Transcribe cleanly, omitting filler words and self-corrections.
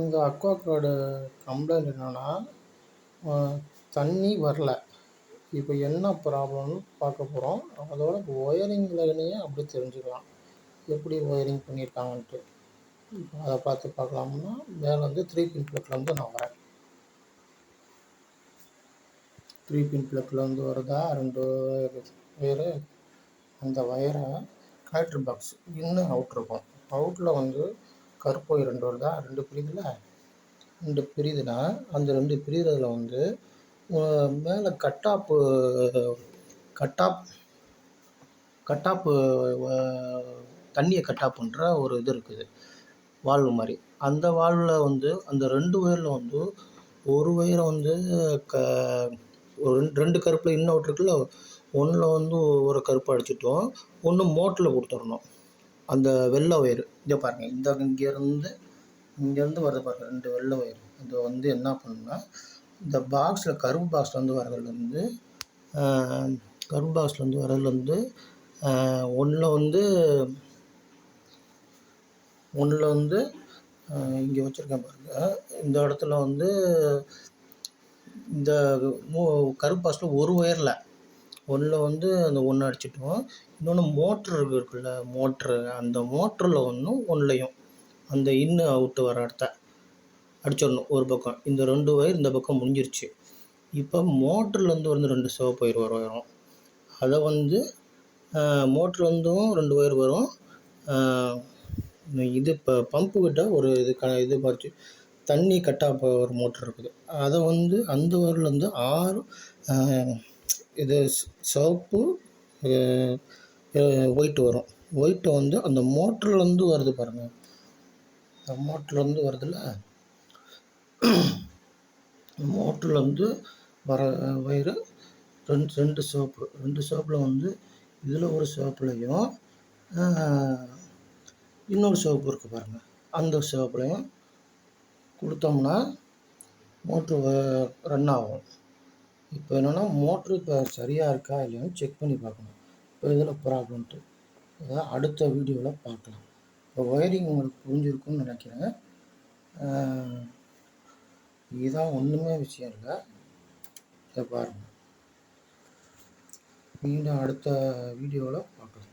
இந்த அக்வாகார்டு கம்ப்ளைண்ட் என்னென்னா தண்ணி வரல. இப்போ என்ன ப்ராப்ளம்னு பார்க்க போகிறோம். அதோட ஒயரிங்லேயே அப்படி தெரிஞ்சுக்கலாம் எப்படி ஒயரிங் பண்ணியிருக்காங்கன்ட்டு. இப்போ அதை பார்க்கலாம்னா மேலே வந்து 3 பின் ப்ளக்லேருந்து நான் வரேன். 3 பின் ப்ளக்லேருந்து வருதா 2 ஒயரு. அந்த ஒயரை கனெக்டர் பாக்ஸ் இன்னும் அவுட் இருக்கும். அவுட்டில் வந்து கருப்பு ஒயர் 2 வருதா, 2 பிரியுதுல, 2 பிரியுதுன்னா அந்த 2 பிரிகிறதுல வந்து மேலே கட்டாப்பு தண்ணியை கட்டாப்புன்ற ஒரு இது இருக்குது, வால்வு மாதிரி. அந்த வால்வில் வந்து அந்த 2 ஒயரில் வந்து ஒரு ஒயரை வந்து ரெண்டு கருப்பில் இன்னும் அவுட் இருக்குல்ல, ஒன்றில் வந்து ஒரு கருப்பு அடிச்சிட்டோம், ஒன்று மோட்டரில் கொடுத்துடணும். அந்த வெள்ளை ஒயர் இங்கே பாருங்கள், இங்கேருந்து வரது பாருங்கள், 2 வெள்ளை ஒயர். இது வந்து என்ன பண்ணுன்னா இந்த பாக்ஸில் கருப்பு பாக்ஸ்லேருந்து வரதுலேருந்து ஒன்றில் வந்து இங்கே வச்சுருக்கேன் பாருங்கள். இந்த இடத்துல வந்து இந்த கருப்பு பாக்ஸில் ஒரு ஒயரில் ஒன்றில் வந்து அந்த ஒன்று அடிச்சிட்டோம், இன்னொன்று மோட்ரு இருக்குல்ல, அந்த மோட்டரில் ஒன்றுலையும் அந்த அவுட்டு வர இடத்த அடிச்சிடணும் ஒரு பக்கம். இந்த 2 ஒயர் இந்த பக்கம் முடிஞ்சிருச்சு. இப்போ மோட்டர்லேருந்து வந்து 2 சிவப்பு ஒயர் வரும். அதை வந்து மோட்டர்லேருந்தும் 2 ஒயர் வரும். இது இப்போ பம்புக்கிட்ட ஒரு இது பார்த்து தண்ணி கட்டாக ஒரு மோட்ரு இருக்குது. அதை வந்து அந்த ஒயர்லேருந்து 6 இது சிவப்பு ஒயிட்டு வரும். ஒயிட்டை வந்து அந்த மோட்டர்லேருந்து வருது பாருங்கள், அந்த மோட்டர்லேருந்து வருதுல்ல, மோட்டர்லேருந்து வர ஒயரு ரெண்டு சிவப்பில் வந்து இதில் ஒரு சிவப்புலையும் இன்னொரு சிவப்பு இருக்குது பாருங்கள், அந்த சிவப்புலையும் கொடுத்தோம்னா மோட்ரு ரன் ஆகும். இப்போ என்னென்னா மோட்ரு இப்போ சரியாக இருக்கா இல்லையான்னு செக் பண்ணி பார்க்கணும். இப்போ இதில் ப்ராப்ளம்ட்டு அதான் அடுத்த வீடியோவில் பார்க்கலாம். இப்போ ஒயரிங் உங்களுக்கு புரிஞ்சிருக்குன்னு நினைக்கிறேன். இதுதான் ஒன்றுமே விஷயம் இல்லை. இதை பாருங்கள், மீண்டும் அடுத்த வீடியோவில் பார்க்கலாம்.